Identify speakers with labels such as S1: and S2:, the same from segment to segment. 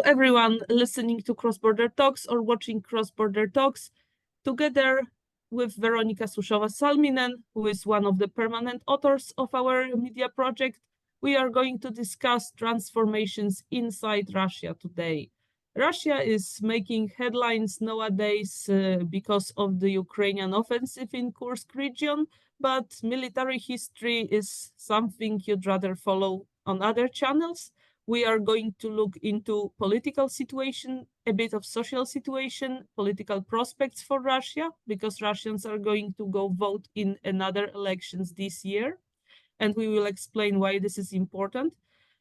S1: everyone listening to Cross-Border Talks or watching Cross-Border Talks. Together with Veronika Susova-Salminen, who is one of the permanent authors of our media project, we are going to discuss transformations inside Russia today. Russia is making headlines nowadays because of the Ukrainian offensive in Kursk region, but military history is something you'd rather follow on other channels. We are going to look into political situation, a bit of social situation, political prospects for Russia, because Russians are going to go vote in another elections this year. And we will explain why this is important.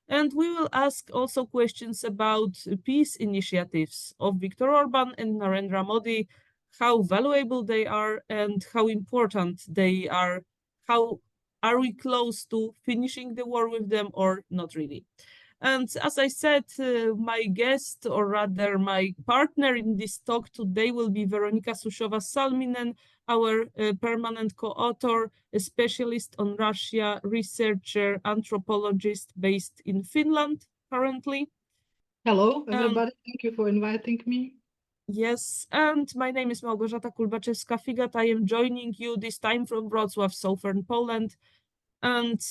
S1: And we will ask also questions about peace initiatives of Viktor Orban and Narendra Modi, how valuable they are and how important they are. How are we close to finishing the war with them or not really? And as I said, my guest, or rather my partner in this talk today, will be Veronika Susova-Salminen, our permanent co-author, a specialist on Russia, researcher, anthropologist based in Finland currently.
S2: Hello, everybody. Thank you for inviting me.
S1: Yes, and my name is Małgorzata Kulbaczewska-Figat. I am joining you this time from Wrocław, southern Poland. And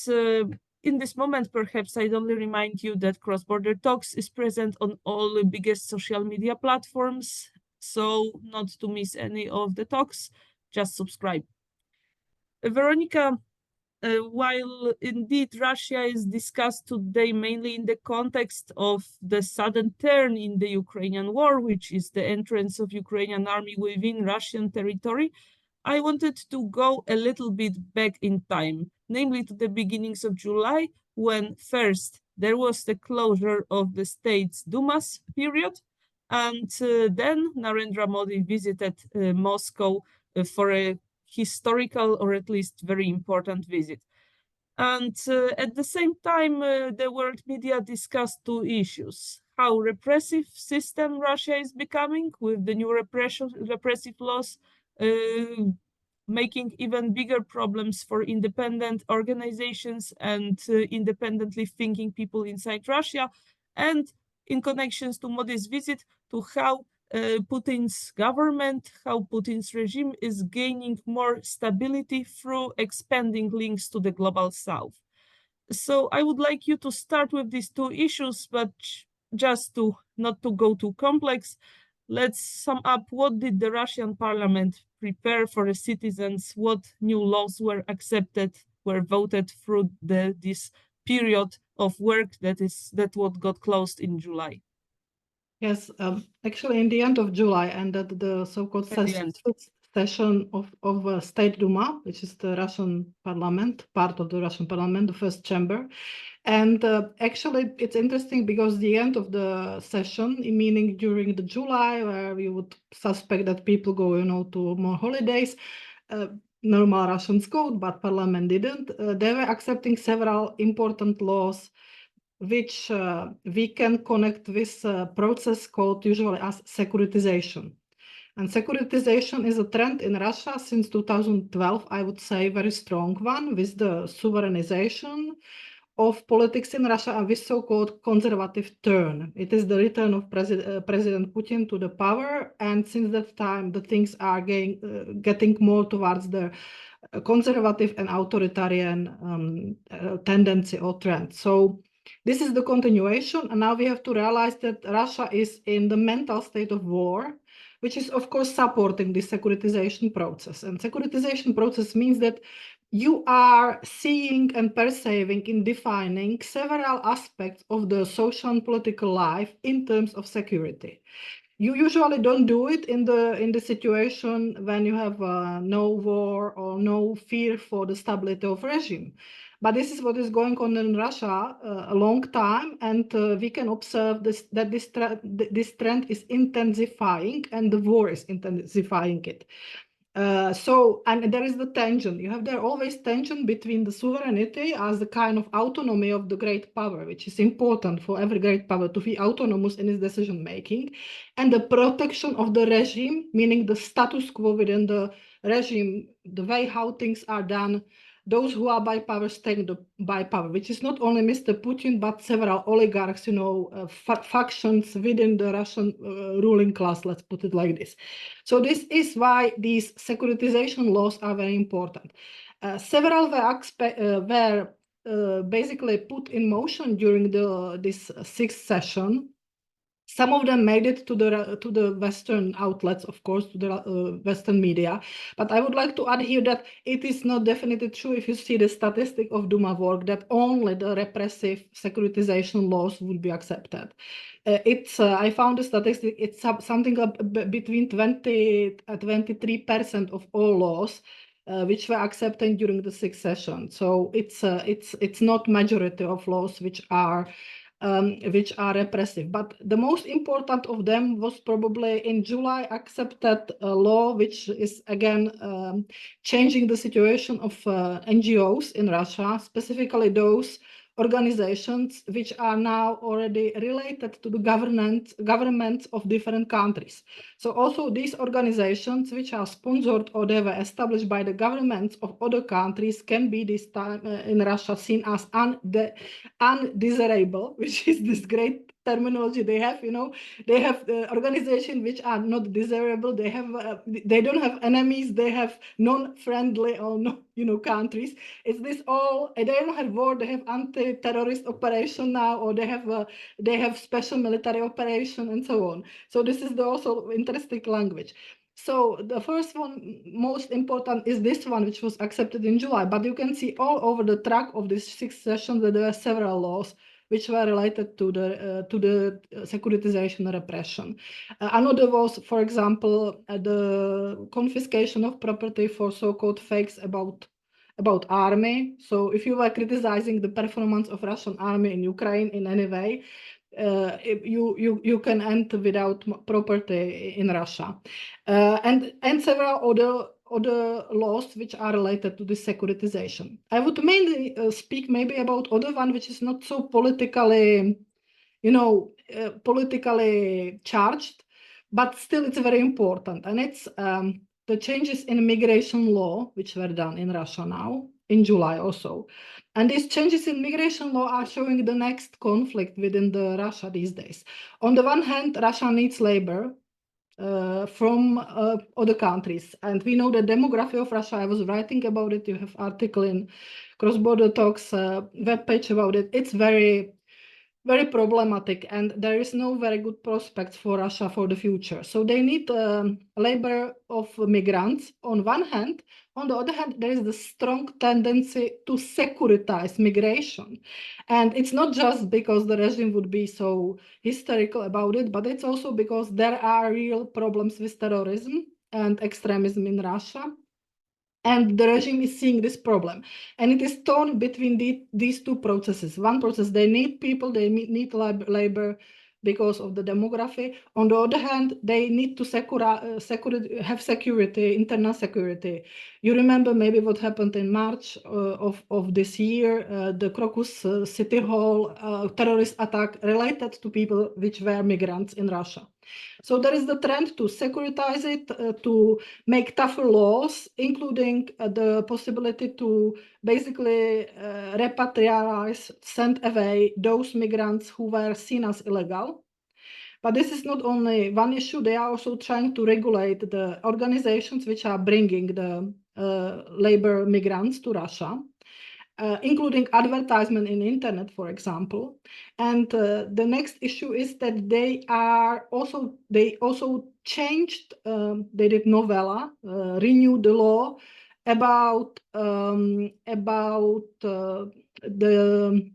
S1: in this moment, perhaps I'd only remind you that Cross-Border Talks is present on all the biggest social media platforms. So not to miss any of the talks, just subscribe. Veronika, while indeed Russia is discussed today mainly in the context of the sudden turn in the Ukrainian war, which is the entrance of Ukrainian army within Russian territory, I wanted to go a little bit back in time, namely to the beginnings of July, when first there was the closure of the State Duma's period, and then Narendra Modi visited Moscow for a historical, or at least very important visit. And at the same time, the world media discussed two issues: how repressive system Russia is becoming with the new repressive laws, making even bigger problems for independent organizations and independently thinking people inside Russia, and in connections to Modi's visit, to how Putin's government, how Putin's regime is gaining more stability through expanding links to the global south. So I would like you to start with these two issues, but just to not to go too complex, let's sum up what did the Russian parliament prepare for the citizens, what new laws were accepted, were voted through this period of work that what got closed in July.
S2: Yes, actually, in the end of July ended the so-called session of State Duma, which is the Russian parliament, part of the Russian parliament, the first chamber. And actually, it's interesting because the end of the session, meaning during the July, where we would suspect that people go, to more holidays, normal Russians go, but parliament didn't. They were accepting several important laws which we can connect with a process called usually as securitization. And securitization is a trend in Russia since 2012, I would say, very strong one, with the sovereignization of politics in Russia and with so-called conservative turn. It is the return of President Putin to the power, and since that time, the things are getting more towards the conservative and authoritarian tendency or trend. So this is the continuation, and now we have to realize that Russia is in the mental state of war, which is, of course, supporting this securitization process. And securitization process means that you are seeing and perceiving and defining several aspects of the social and political life in terms of security. You usually don't do it in the situation when you have no war or no fear for the stability of regime. But this is what is going on in Russia a long time, and we can observe that this trend is intensifying, and the war is intensifying it. And there is the tension. You have there always tension between the sovereignty as the kind of autonomy of the great power, which is important for every great power to be autonomous in its decision making, and the protection of the regime, meaning the status quo within the regime, the way how things are done those who are by power staying by power, which is not only Mr. Putin, but several oligarchs, factions within the Russian ruling class, let's put it like this. So this is why these securitization laws are very important. Several were basically put in motion during this sixth session. Some of them made it to the Western outlets, of course, to the Western media. But I would like to add here that it is not definitely true if you see the statistic of Duma work that only the repressive securitization laws would be accepted. I found the statistic, it's something between 20 and 23% of all laws which were accepted during the sixth session. So it's not majority of laws which are repressive. But the most important of them was probably in July accepted a law which is again changing the situation of NGOs in Russia, specifically those organizations which are now already related to the governments of different countries. So also these organizations which are sponsored or they were established by the governments of other countries can be this time in Russia seen as undesirable, which is this great terminology they have. They have organizations which are not desirable. They don't have enemies. They have non-friendly or no countries. It's this all. They don't have war. They have anti-terrorist operation now, or they have special military operation and so on. So this is also interesting language. So the first one, most important, is this one, which was accepted in July. But you can see all over the track of this sixth session that there were several laws which were related to the securitization and repression. Another was, for example, the confiscation of property for so-called fakes about army. So if you were criticizing the performance of Russian army in Ukraine in any way, you can end without property in Russia, and several other laws which are related to this securitization. I would mainly speak maybe about other one which is not so politically, politically charged, but still it's very important, and it's the changes in immigration law which were done in Russia now in July also. And these changes in migration law are showing the next conflict within Russia these days. On the one hand, Russia needs labor from other countries. And we know the demography of Russia. I was writing about it. You have article in Cross Border Talks webpage about it. It's very, very problematic, and there is no very good prospects for Russia for the future. So they need labor of migrants on one hand. On the other hand, there is the strong tendency to securitize migration. And it's not just because the regime would be so hysterical about it, but it's also because there are real problems with terrorism and extremism in Russia. And the regime is seeing this problem. And it is torn between these two processes. One process, they need people, they need labor because of the demography. On the other hand, they need to have security, internal security. You remember maybe what happened in March of this year, the Crocus City Hall terrorist attack related to people which were migrants in Russia. So there is the trend to securitize it, to make tougher laws, including the possibility to basically repatriate, send away those migrants who were seen as illegal. But this is not only one issue. They are also trying to regulate the organizations which are bringing the labor migrants to Russia. Including advertisement in internet, for example. And the next issue is that they also changed, they did novella, renewed the law about the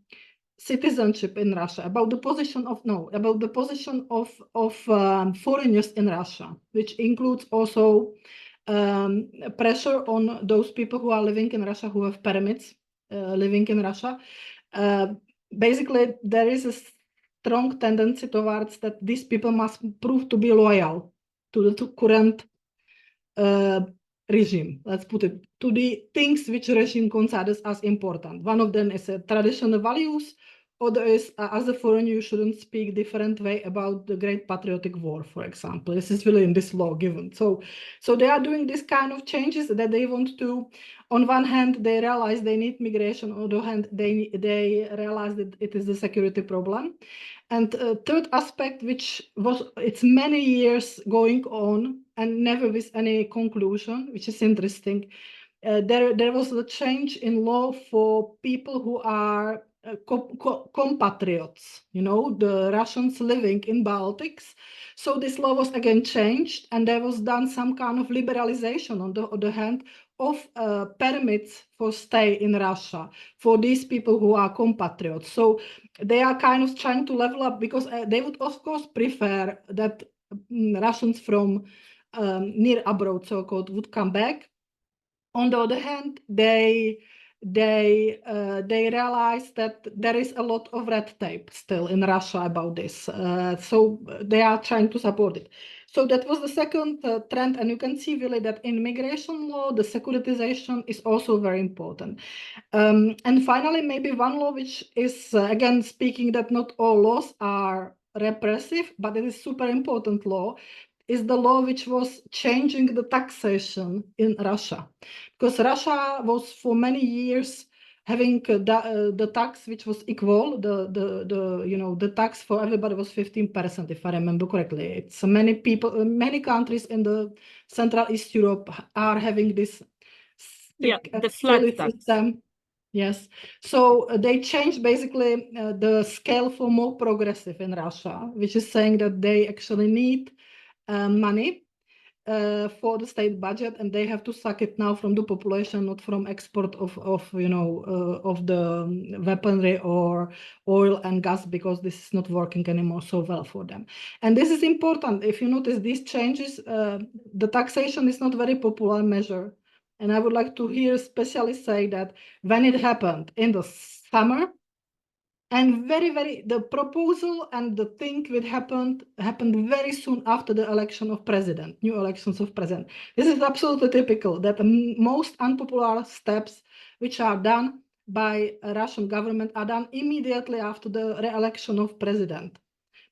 S2: citizenship in Russia, about the position of foreigners in Russia, which includes also pressure on those people who are living in Russia who have permits living in Russia. Basically, there is a strong tendency towards that these people must prove to be loyal to the current regime, let's put it, to the things which regime considers as important. One of them is traditional values. or there is, as a foreigner, you shouldn't speak different way about the Great Patriotic War, for example. This is really in this law given. So they are doing this kind of changes that they want to. On one hand, they realize they need migration. On the other hand, they realize that it is a security problem. And third aspect, which was it's many years going on and never with any conclusion, which is interesting. There was a change in law for people who are compatriots, the Russians living in Baltics. So this law was again changed, and there was done some kind of liberalization on the other hand of permits for stay in Russia for these people who are compatriots. So they are kind of trying to level up, because they would of course prefer that Russians from near abroad, so-called, would come back. On the other hand, they realize that there is a lot of red tape still in Russia about this. So they are trying to support it. So that was the second trend. And you can see really that in immigration law, the securitization is also very important. And finally, maybe one law which is, again, speaking that not all laws are repressive, but it is super important law, is the law which was changing the taxation in Russia. Because Russia was for many years having the tax which was equal, the tax for everybody was 15%, if I remember correctly. It's many people, many countries in the Central East Europe are having this
S1: the flat tax
S2: system. Yes, so they changed basically the scale for more progressive in Russia, which is saying that they actually need money for the state budget, and they have to suck it now from the population, not from export of the weaponry or oil and gas, because this is not working anymore so well for them. And this is important. If you notice these changes, the taxation is not very popular measure. And I would like to hear especially say that when it happened in the summer, and the proposal and the thing which happened very soon after the election of president, new elections of president. This is absolutely typical that the most unpopular steps which are done by a Russian government are done immediately after the re-election of president,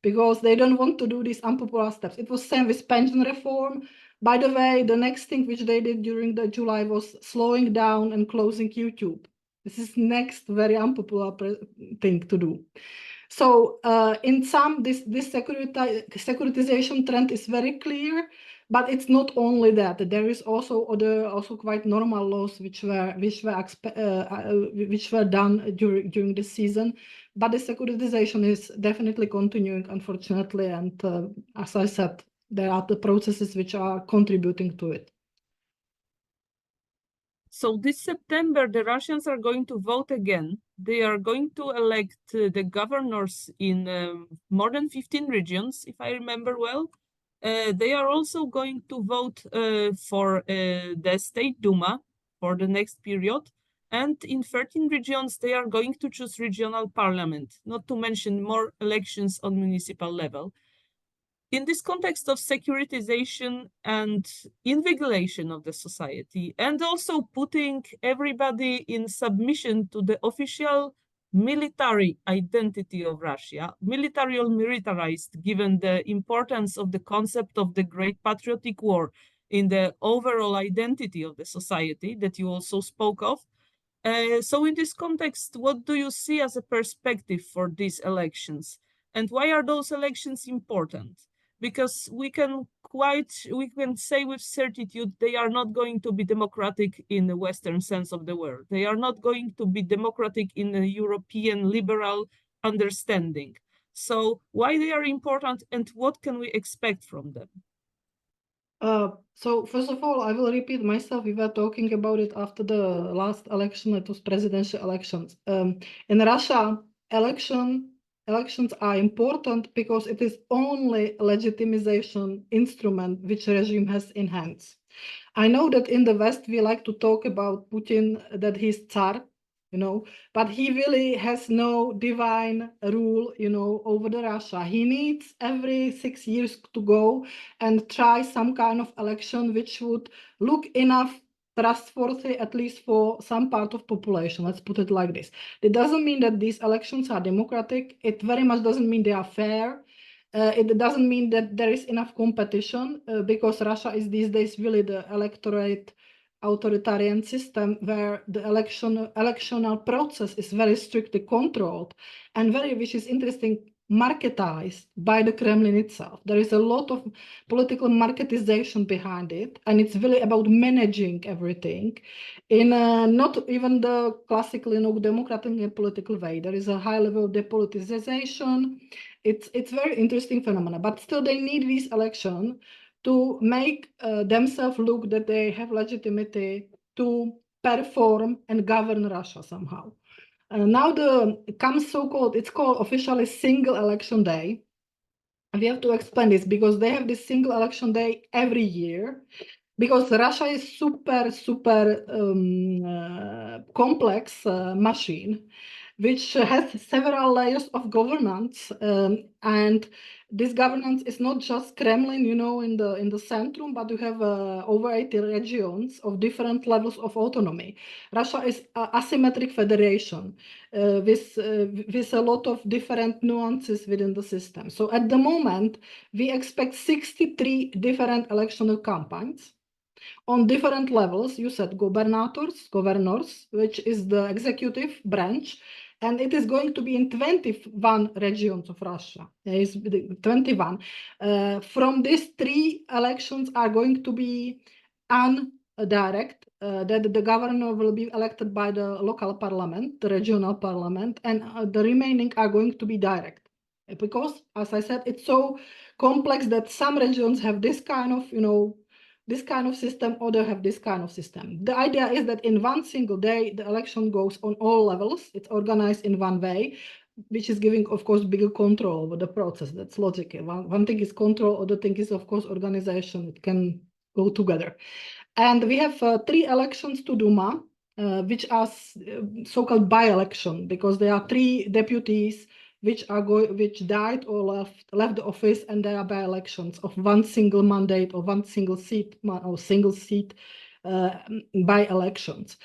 S2: because they don't want to do these unpopular steps. It was same with pension reform. By the way, the next thing which they did during the July was slowing down and closing YouTube. This is next very unpopular thing to do. So in some, this securitization trend is very clear, but it's not only that. There is also quite normal laws which were done during the season. But the securitization is definitely continuing, unfortunately, and as I said, there are the processes which are contributing to it.
S1: So this September, the Russians are going to vote again. They are going to elect the governors in more than 15 regions, if I remember well. They are also going to vote for the State Duma for the next period. And in 13 regions, they are going to choose regional parliament, not to mention more elections on municipal level. In this context of securitization and invigilation of the society, and also putting everybody in submission to the official military identity of Russia, military or militarized, given the importance of the concept of the Great Patriotic War in the overall identity of the society that you also spoke of. So in this context, what do you see as a perspective for these elections? And why are those elections important? Because we can say with certitude they are not going to be democratic in the Western sense of the word. They are not going to be democratic in the European liberal understanding. So why they are important, and what can we expect from them?
S2: So first of all, I will repeat myself. We were talking about it after the last election. It was presidential elections. In Russia, elections are important because it is only legitimization instrument which regime has in hands. I know that in the West we like to talk about Putin, that he's Tsar, but he really has no divine rule, over the Russia. He needs every 6 years to go and try some kind of election which would look enough trustworthy, at least for some part of population. Let's put it like this. It doesn't mean that these elections are democratic. It very much doesn't mean they are fair. It doesn't mean that there is enough competition because Russia is these days really the electorate authoritarian system where the electional process is very strictly controlled and which is interesting, marketized by the Kremlin itself. There is a lot of political marketization behind it, and it's really about managing everything in not even the classical, democratic and political way. There is a high level of depoliticization. It's very interesting phenomena, but still they need this election to make themselves look that they have legitimacy to perform and govern Russia somehow. Now comes so-called, it's called officially single election day. We have to explain this because they have this single election day every year because Russia is super complex machine, which has several layers of governance, and this governance is not just Kremlin, in the centrum, but you have over 80 regions of different levels of autonomy. Russia is an asymmetric federation with a lot of different nuances within the system. So at the moment, we expect 63 different electoral campaigns on different levels. You said governors, which is the executive branch, and it is going to be in 21 regions of Russia. There is 21. From these 3 elections are going to be indirect, that the governor will be elected by the local parliament, the regional parliament, and the remaining are going to be direct. Because, as I said, it's so complex that some regions have this kind of, this kind of system, or they have this kind of system. The idea is that in one single day, the election goes on all levels. It's organized in one way, which is giving, of course, bigger control over the process. That's logical. One thing is control, other thing is, of course, organization. It can go together. And we have 3 elections to Duma, which are so-called by-election, because there are 3 deputies which died or left the office, and there are by-elections of one single mandate or one single seat or single seat by-elections.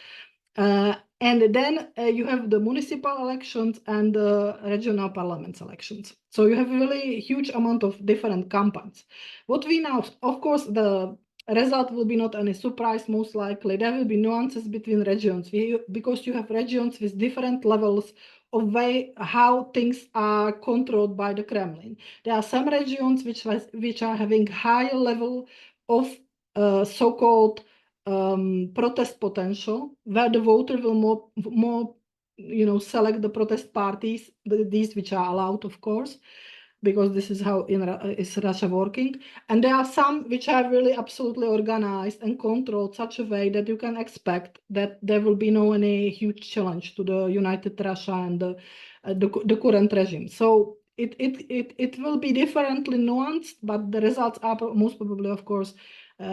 S2: And then you have the municipal elections and the regional parliaments elections. So you have a really huge amount of different campaigns. What we now, of course, the result will be not any surprise, most likely. There will be nuances between regions because you have regions with different levels of way how things are controlled by the Kremlin. There are some regions which are having higher level of so-called protest potential, where the voter will more select the protest parties, these which are allowed, of course, because this is how is Russia working. And there are some which are really absolutely organized and controlled such a way that you can expect that there will be no any huge challenge to the United Russia and the current regime. So it will be differently nuanced, but the results are most probably, of course,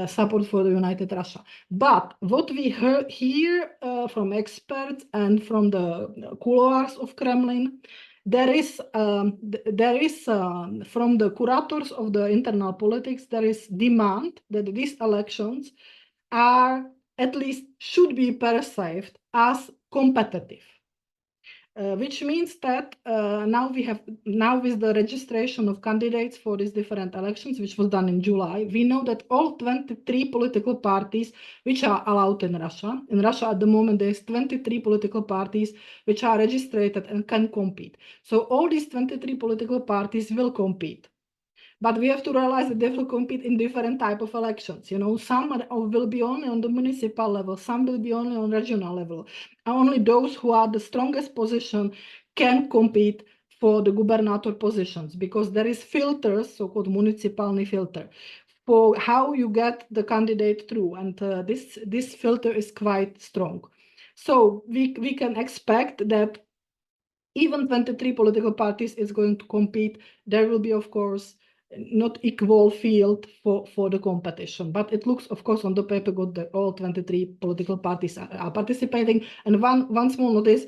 S2: support for the United Russia. But what we hear from experts and from the couloirs of Kremlin, there is from the curators of the internal politics, there is demand that these elections are, at least should be perceived as competitive. Which means that now with the registration of candidates for these different elections, which was done in July, we know that all 23 political parties which are allowed in Russia at the moment, there's 23 political parties which are registered and can compete. So all these 23 political parties will compete. But we have to realize that they will compete in different type of elections. Some will be only on the municipal level, some will be only on regional level. Only those who are the strongest position can compete for the gubernator positions, because there is filters, so-called municipality filter, for how you get the candidate through, and this filter is quite strong. So we can expect that even 23 political parties is going to compete. There will be, of course, not equal field for the competition, but it looks, of course, on the paper good that all 23 political parties are participating. And one small notice,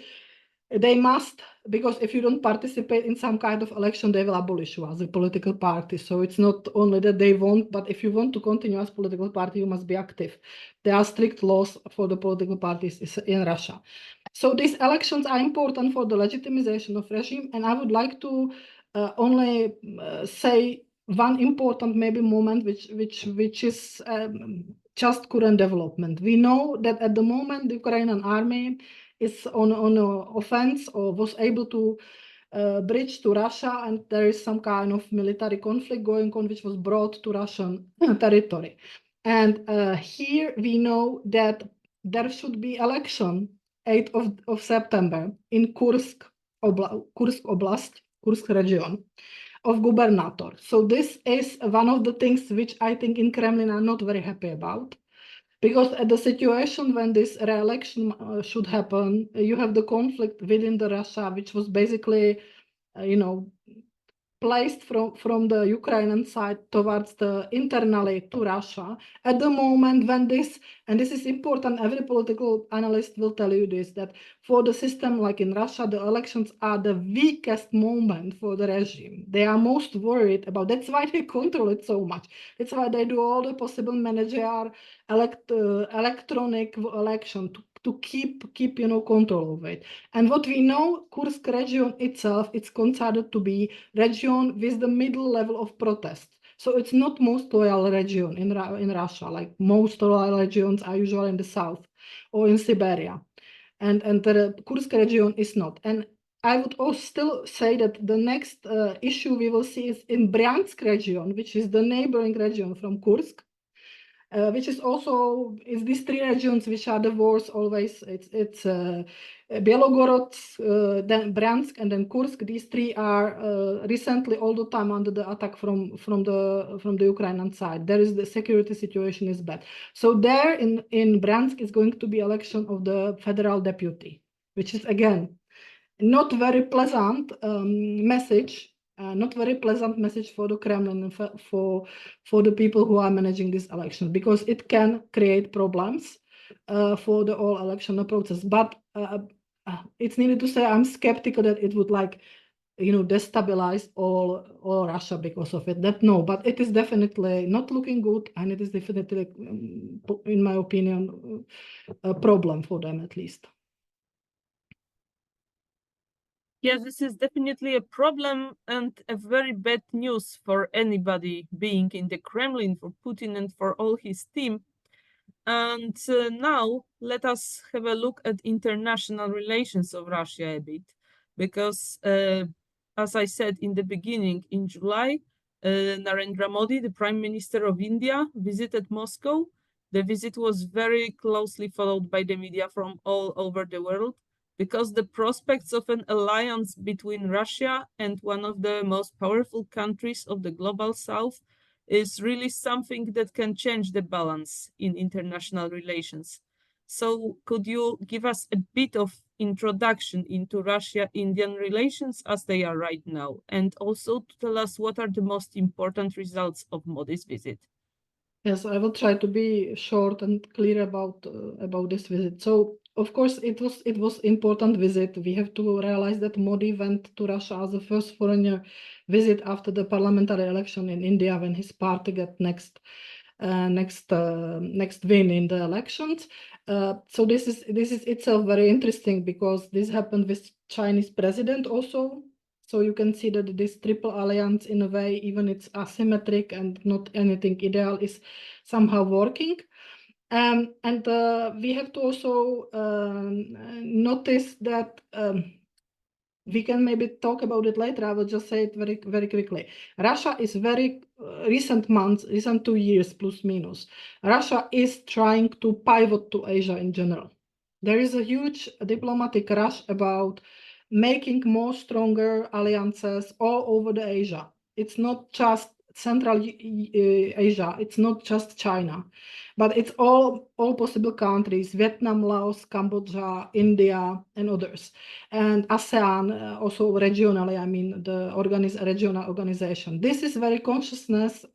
S2: they must, because if you don't participate in some kind of election, they will abolish you as a political party. So it's not only that they want, but if you want to continue as political party, you must be active. There are strict laws for the political parties in Russia. So these elections are important for the legitimization of regime. And I would like to only say one important maybe moment, which is just current development. We know that at the moment, the Ukrainian army is on offense or was able to bridge to Russia, and there is some kind of military conflict going on, which was brought to Russian territory. And here we know that there should be election 8th of September in Kursk Oblast, Kursk region of gubernator. So this is one of the things which I think in Kremlin are not very happy about. Because at the situation when this re-election should happen, you have the conflict within the Russia, which was basically, placed from the Ukrainian side towards the internally to Russia. At the moment when this, and this is important, every political analyst will tell you this, that for the system like in Russia, the elections are the weakest moment for the regime. They are most worried about, that's why they control it so much. That's why they do all the possible managerial electronic election to keep control of it. And what we know, Kursk region itself, it's considered to be region with the middle level of protest. So it's not most loyal region in Russia, like most loyal regions are usually in the south or in Siberia. And the Kursk region is not. And I would also still say that the next issue we will see is in Bryansk region, which is the neighboring region from Kursk. Which is also, it's these three regions which are the worst always. It's Belgorod, then Bryansk, and then Kursk. These three are recently all the time under the attack from the Ukrainian side. There is the security situation is bad. So there in Bryansk is going to be election of the federal deputy, which is again not very pleasant message. Not very pleasant message for the Kremlin and for the people who are managing this election, because it can create problems for the whole election process. But it's needed to say I'm skeptical that it would destabilize all Russia because of it. That no, but it is definitely not looking good, and it is definitely, in my opinion, a problem for them at least.
S1: Yes, this is definitely a problem and a very bad news for anybody being in the Kremlin, for Putin and for all his team. And now let us have a look at international relations of Russia a bit, because as I said in the beginning, in July, Narendra Modi, the Prime Minister of India, visited Moscow. The visit was very closely followed by the media from all over the world, because the prospects of an alliance between Russia and one of the most powerful countries of the global south is really something that can change the balance in international relations. So could you give us a bit of introduction into Russia-Indian relations as they are right now, and also to tell us what are the most important results of Modi's visit?
S2: Yes, I will try to be short and clear about this visit. So, of course, it was important visit. We have to realize that Modi went to Russia as the first foreigner visit after the parliamentary election in India, when his party got next win in the elections. So this is itself very interesting, because this happened with Chinese president also. So you can see that this triple alliance, in a way, even it's asymmetric and not anything ideal, is somehow working. And we have to also notice that we can maybe talk about it later. I will just say it very, very quickly. Russia is very recent months, recent 2 years plus minus. Russia is trying to pivot to Asia in general. There is a huge diplomatic rush about making more stronger alliances all over the Asia. It's not just Central Asia. It's not just China, but it's all possible countries: Vietnam, Laos, Cambodia, India, and others. And ASEAN, also regionally, I mean the regional organization. This is very consciousness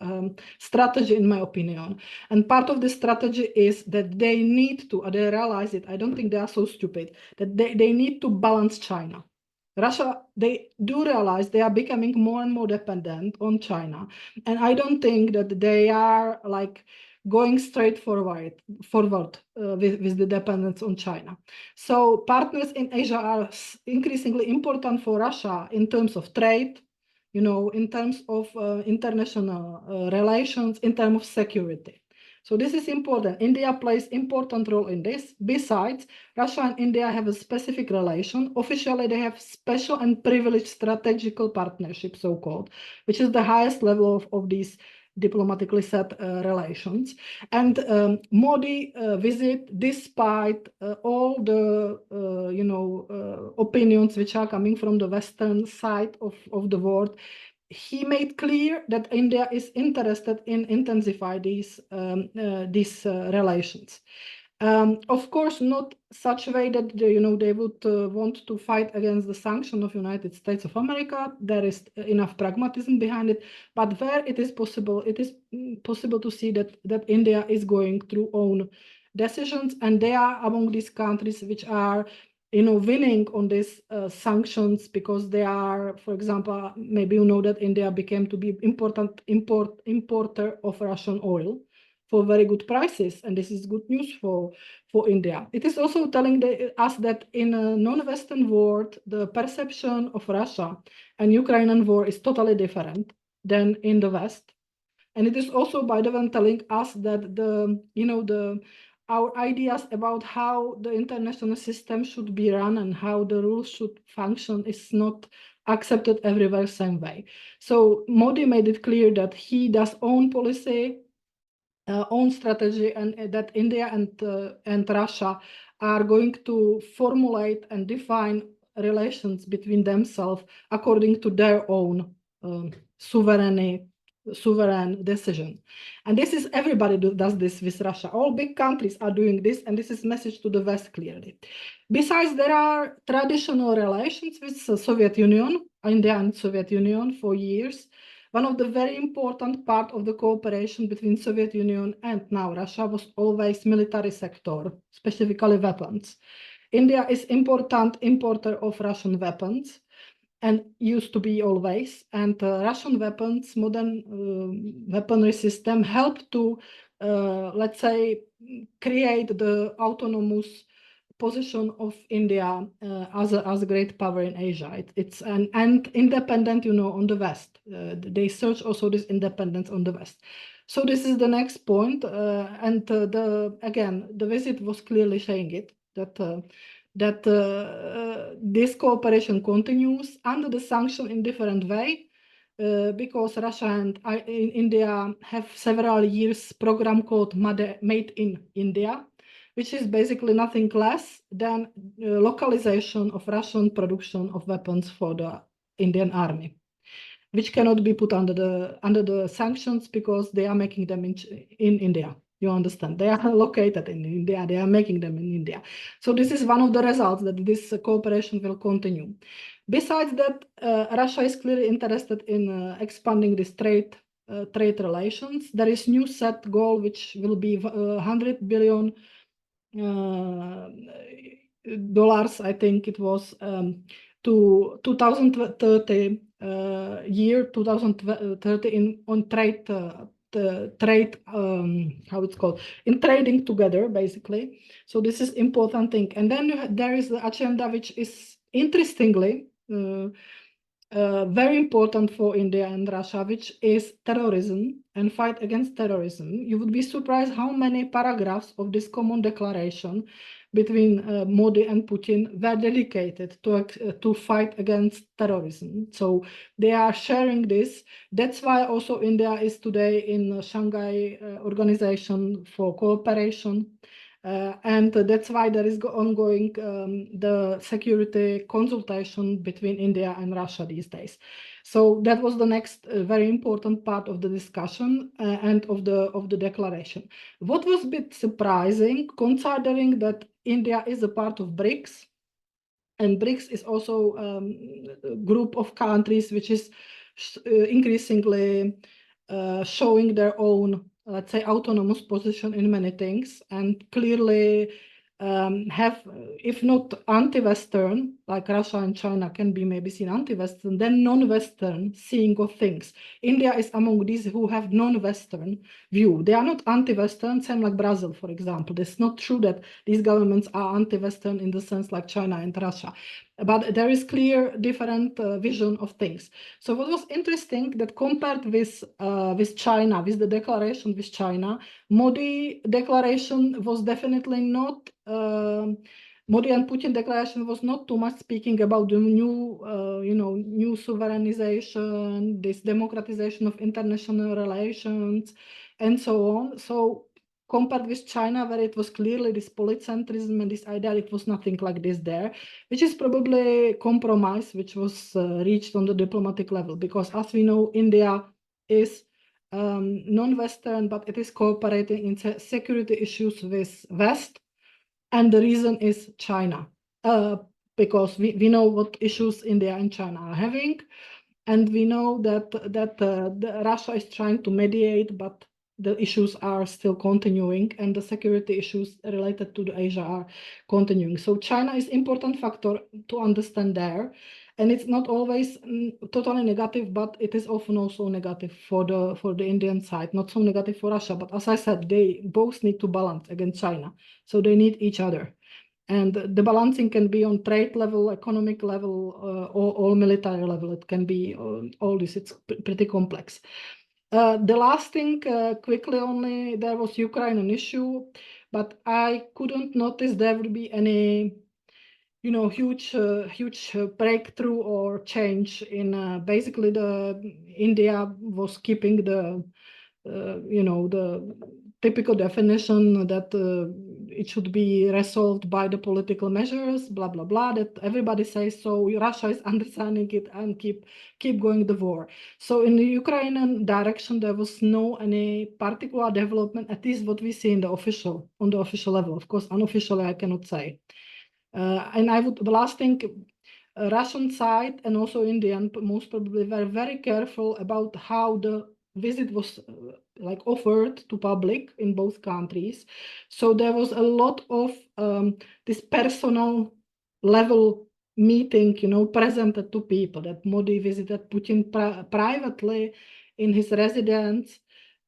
S2: strategy, in my opinion. And part of the strategy is that they need to, they realize it, I don't think they are so stupid, that they need to balance China. Russia, they do realize they are becoming more and more dependent on China. And I don't think that they are like going straight forward with the dependence on China. So partners in Asia are increasingly important for Russia in terms of trade, you know, in terms of international relations, in terms of security. So this is important. India plays important role in this. Besides, Russia and India have a specific relation. Officially, they have special and privileged strategical partnership, so-called, which is the highest level of these diplomatically set relations. And Modi visit, despite all the opinions which are coming from the Western side of the world, he made clear that India is interested in intensify these relations. Of course, not such a way that they would want to fight against the sanction of United States of America. There is enough pragmatism behind it, but where it is possible to see that India is going through own decisions, and they are among these countries which are winning on these sanctions, because they are, for example, maybe you know that India became to be important importer of Russian oil for very good prices, and this is good news for India. It is also telling us that in a non-Western world, the perception of Russia and Ukrainian war is totally different than in the West. And it is also, by the way, telling us that our ideas about how the international system should be run and how the rules should function is not accepted everywhere same way. So Modi made it clear that he does own policy, own strategy, and that India and Russia are going to formulate and define relations between themselves according to their own sovereign decision. And this is, everybody does this with Russia. All big countries are doing this, and this is message to the West clearly. Besides, there are traditional relations with the Soviet Union, India and Soviet Union for years. One of the very important part of the cooperation between Soviet Union and now Russia was always military sector, specifically weapons. India is important importer of Russian weapons, and used to be always. And Russian weapons, modern weaponry system helped to, let's say, create the autonomous position of India as a great power in Asia. It's and independent, on the West. They search also this independence on the West. So this is the next point, and again, the visit was clearly saying it, that this cooperation continues under the sanction in different way, because Russia and India have several years program called Made in India, which is basically nothing less than localization of Russian production of weapons for the Indian army, which cannot be put under the sanctions because they are making them in India. You understand? They are located in India. They are making them in India. So this is one of the results, that this cooperation will continue. Besides that, Russia is clearly interested in expanding this trade relations. There is new set goal, which will be $100 billion, I think it was, to 2030 year 2030 on trade. How it's called, in trading together, basically. So this is important thing. And then there is the agenda, which is interestingly very important for India and Russia, which is terrorism and fight against terrorism. You would be surprised how many paragraphs of this common declaration between Modi and Putin were dedicated to fight against terrorism. So they are sharing this. That's why also India is today in Shanghai Organization for Cooperation. And that's why there is ongoing the security consultation between India and Russia these days. So that was the next very important part of the discussion and of the declaration. What was a bit surprising, considering that India is a part of BRICS, and BRICS is also a group of countries which is increasingly showing their own, let's say, autonomous position in many things, and clearly have, if not anti-Western, like Russia and China can be maybe seen anti-Western, then non-Western seeing of things. India is among these who have non-Western view. They are not anti-Western, same like Brazil, for example. It's not true that these governments are anti-Western in the sense like China and Russia, but there is clear different vision of things. So what was interesting that compared with China, with the declaration with China, Modi declaration was definitely not, Modi and Putin declaration was not too much speaking about the new, new sovereignization, this democratization of international relations, and so on. So compared with China, where it was clearly this polycentrism and this idea, it was nothing like this there, which is probably a compromise which was reached on the diplomatic level, because as we know, India is non-Western, but it is cooperating in security issues with West, and the reason is China, because we know what issues India and China are having, and we know that Russia is trying to mediate, but the issues are still continuing, and the security issues related to the Asia are continuing. So China is important factor to understand there, and it's not always totally negative, but it is often also negative for the Indian side. Not so negative for Russia, but as I said, they both need to balance against China, so they need each other. And the balancing can be on trade level, economic level, or military level. It can be all this. It's pretty complex. The last thing, quickly only, there was Ukrainian issue, but I couldn't notice there would be any, huge breakthrough or change in basically India was keeping the typical definition that it should be resolved by the political measures, blah, blah, blah, that everybody says so. Russia is understanding it and keep going the war. So in the Ukrainian direction, there was no any particular development, at least what we see on the official level. Of course, unofficially, I cannot say. And the last thing, Russian side and also Indian most probably were very careful about how the visit was offered to public in both countries. So there was a lot of this personal level meeting, presented to people, that Modi visited Putin privately in his residence,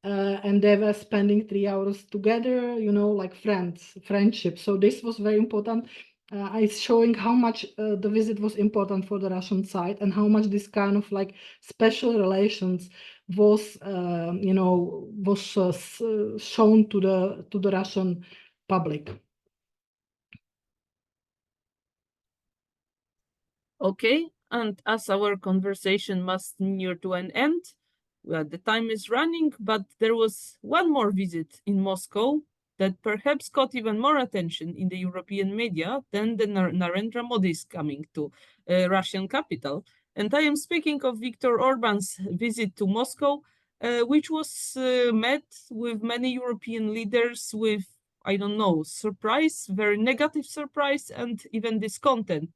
S2: and they were spending 3 hours together, like friendship. So this was very important. It's showing how much the visit was important for the Russian side, and how much this kind of special relations was, shown to the Russian public.
S1: Okay, and as our conversation must near to an end, well, the time is running, but there was one more visit in Moscow that perhaps caught even more attention in the European media than the Narendra Modi's coming to Russian capital. And I am speaking of Viktor Orban's visit to Moscow, which was met with many European leaders with, I don't know, surprise, very negative surprise, and even discontent.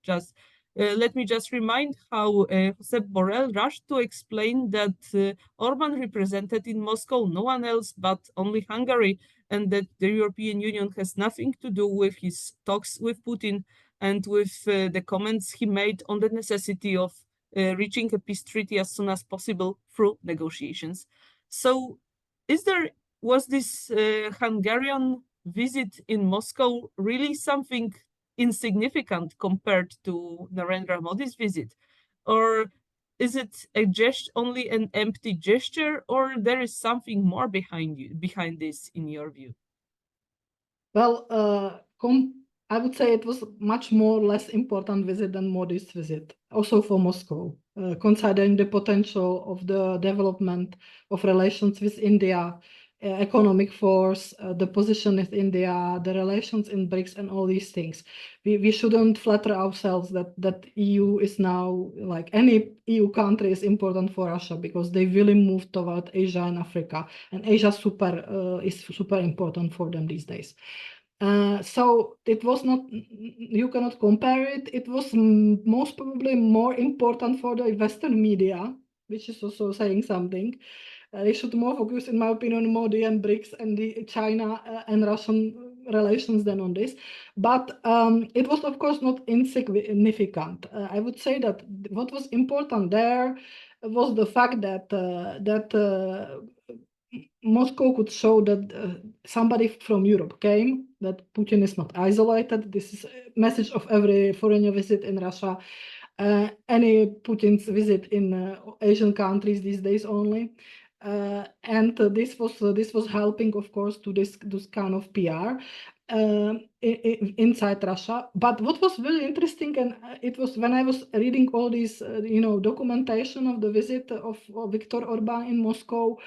S1: Let me just remind how Josep Borrell rushed to explain that Orban represented in Moscow no one else but only Hungary, and that the European Union has nothing to do with his talks with Putin and with the comments he made on the necessity of reaching a peace treaty as soon as possible through negotiations. So was this Hungarian visit in Moscow really something insignificant compared to Narendra Modi's visit? Or is it only an empty gesture, or there is something more behind this, in your view?
S2: Well, I would say it was much more less important visit than Modi's visit, also for Moscow, considering the potential of the development of relations with India economic force, the position with India, the relations in BRICS, and all these things. We shouldn't flatter ourselves that EU is now, like any EU country is important for Russia, because they really moved toward Asia and Africa, and Asia is super important for them these days. So it was not, you cannot compare it. It was most probably more important for the Western media, which is also saying something. They should more focus, in my opinion, on Modi and BRICS and the China and Russian relations than on this. But it was, of course, not insignificant. I would say that what was important there was the fact that Moscow could show that somebody from Europe came, that Putin is not isolated. This is a message of every foreign visit in Russia. Any Putin's visit in Asian countries these days only. And this was helping, of course, to this kind of PR inside Russia. But what was very interesting, and it was when I was reading all these, documentation of the visit of Viktor Orban in Moscow,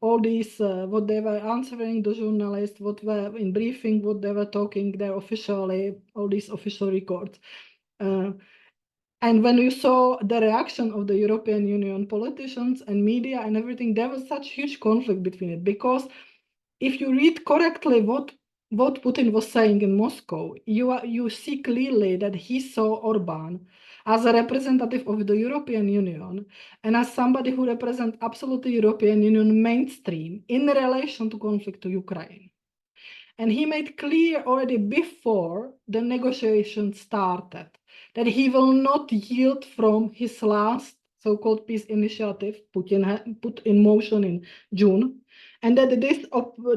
S2: all these, what they were answering the journalists, what were in briefing, what they were talking there officially, all these official records. And when you saw the reaction of the European Union politicians and media and everything, there was such huge conflict between it. Because if you read correctly what Putin was saying in Moscow, you see clearly that he saw Orban as a representative of the European Union and as somebody who represents absolutely European Union mainstream in relation to conflict to Ukraine. And he made clear already before the negotiations started that he will not yield from his last so-called peace initiative Putin had put in motion in June, and that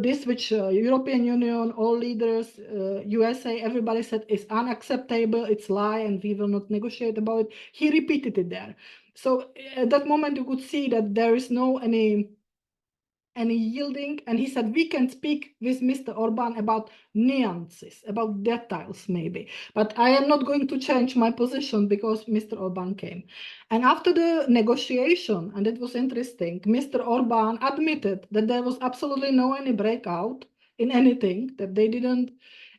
S2: this which European Union, all leaders, USA, everybody said is unacceptable, it's lie, and we will not negotiate about it. He repeated it there. So at that moment you could see that there is no any yielding, and he said we can speak with Mr. Orban about nuances, about details maybe, but I am not going to change my position because Mr. Orban came. And after the negotiation, and it was interesting, Mr. Orban admitted that there was absolutely no any breakout in anything, that they didn't,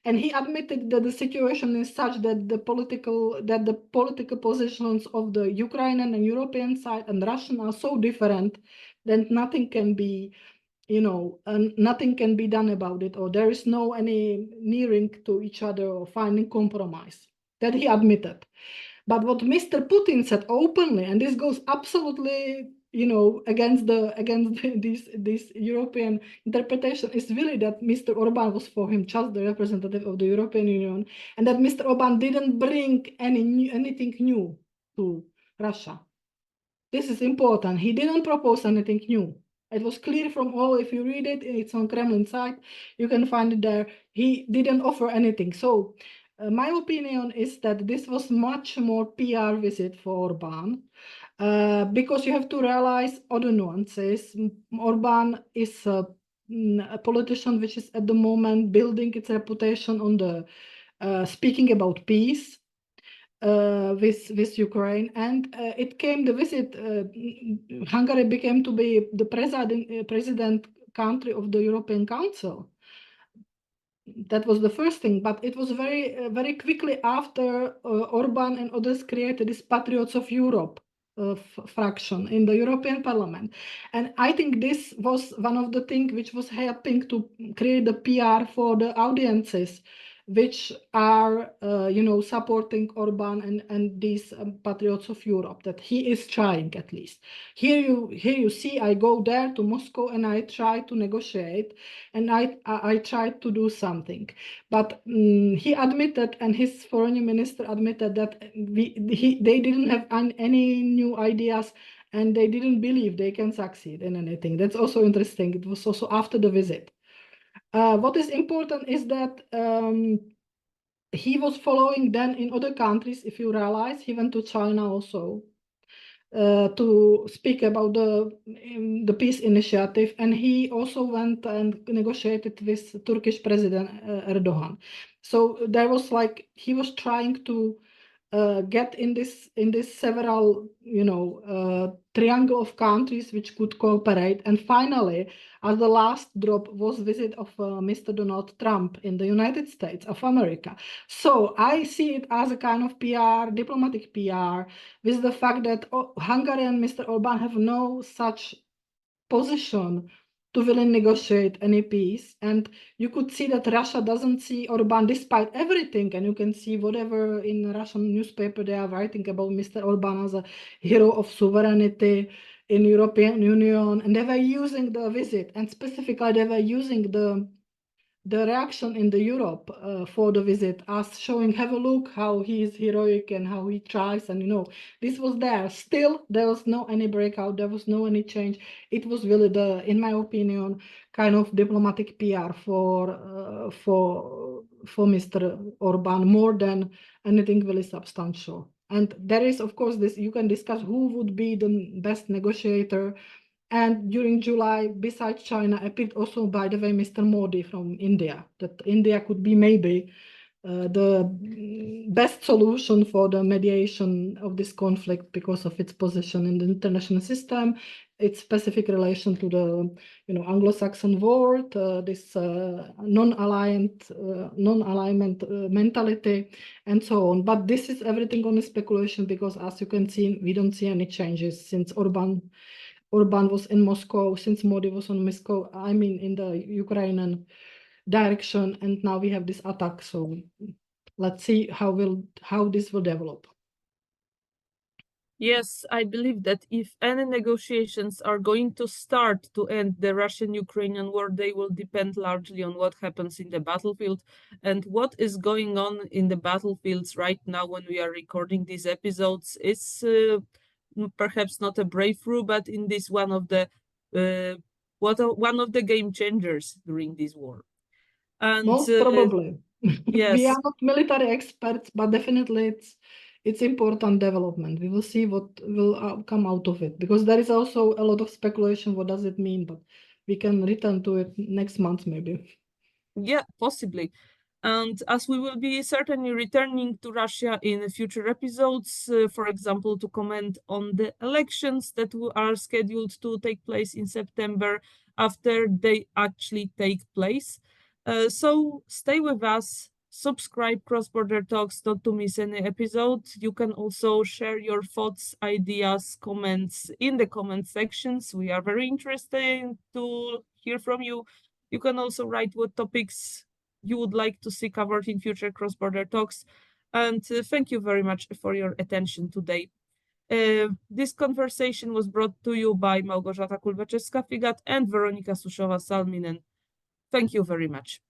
S2: and he admitted that the situation is such that the political positions of the Ukrainian and European side and Russian are so different that nothing can be, nothing can be done about it, or there is no any nearing to each other or finding compromise. That he admitted. But what Mr. Putin said openly, and this goes absolutely, against this European interpretation, is really that Mr. Orban was for him just the representative of the European Union, and that Mr. Orban didn't bring anything new to Russia. This is important. He didn't propose anything new. It was clear from all, if you read it, it's on Kremlin site, you can find it there. He didn't offer anything. So my opinion is that this was much more PR visit for Orban, because you have to realize other nuances. Orban is a politician which is at the moment building its reputation on the speaking about peace. With Ukraine, and the visit. Hungary became to be the president country of the European Council. That was the first thing, but it was very quickly after Orban and others created this Patriots of Europe fraction in the European Parliament, and I think this was one of the things which was helping to create the PR for the audiences, which are, supporting Orban and these Patriots of Europe, that he is trying at least. Here you see, I go there to Moscow and I try to negotiate, and I try to do something. But he admitted, and his foreign minister admitted, that they didn't have any new ideas, and they didn't believe they can succeed in anything. That's also interesting. It was also after the visit. What is important is that he was following then in other countries. If you realize, he went to China also to speak about the peace initiative, and he also went and negotiated with Turkish President Erdogan. So there was he was trying to get in this several, triangle of countries which could cooperate. And finally, as the last drop was visit of Mr. Donald Trump in the United States of America. So I see it as a kind of PR, diplomatic PR, with the fact that Hungary and Mr. Orban have no such position to really negotiate any peace. And you could see that Russia doesn't see Orban despite everything. And you can see whatever in Russian newspaper they are writing about Mr. Orban as a hero of sovereignty in European Union. And they were using the visit, and specifically they were using the reaction in the Europe for the visit as showing, have a look how he is heroic and how he tries, and this was there. Still, there was no any breakout, there was no any change. It was really the, in my opinion, kind of diplomatic PR for Mr. Orban more than anything really substantial. And there is, of course, this, you can discuss who would be the best negotiator. And during July, besides China, appeared also, by the way, Mr. Modi from India, that India could be maybe the best solution for the mediation of this conflict because of its position in the international system, its specific relation to the Anglo-Saxon world, this non-alignment mentality, and so on. But this is everything only speculation, because as you can see, we don't see any changes since Orban was in Moscow, since Modi was on Moscow, I mean in the Ukrainian direction, and now we have this attack. So let's see how this will develop.
S1: Yes, I believe that if any negotiations are going to start to end the Russian-Ukrainian war, they will depend largely on what happens in the battlefield. And what is going on in the battlefields right now when we are recording these episodes is perhaps not a breakthrough, but in this one of the game changers during this war. And
S2: most probably,
S1: yes,
S2: we are not military experts, but definitely it's important development. We will see what will come out of it, because there is also a lot of speculation. What does it mean? But we can return to it next month, maybe.
S1: Yeah, possibly. And as we will be certainly returning to Russia in future episodes, for example, to comment on the elections that are scheduled to take place in September after they actually take place. So stay with us, subscribe Cross Border Talks not to miss any episode. You can also share your thoughts, ideas, comments in the comment sections. We are very interested to hear from you. You can also write what topics you would like to see covered in future cross-border talks. And thank you very much for your attention today. This conversation was brought to you by Małgorzata Kulbaczewska-Figat and Veronika Susova-Salminen. Thank you very much.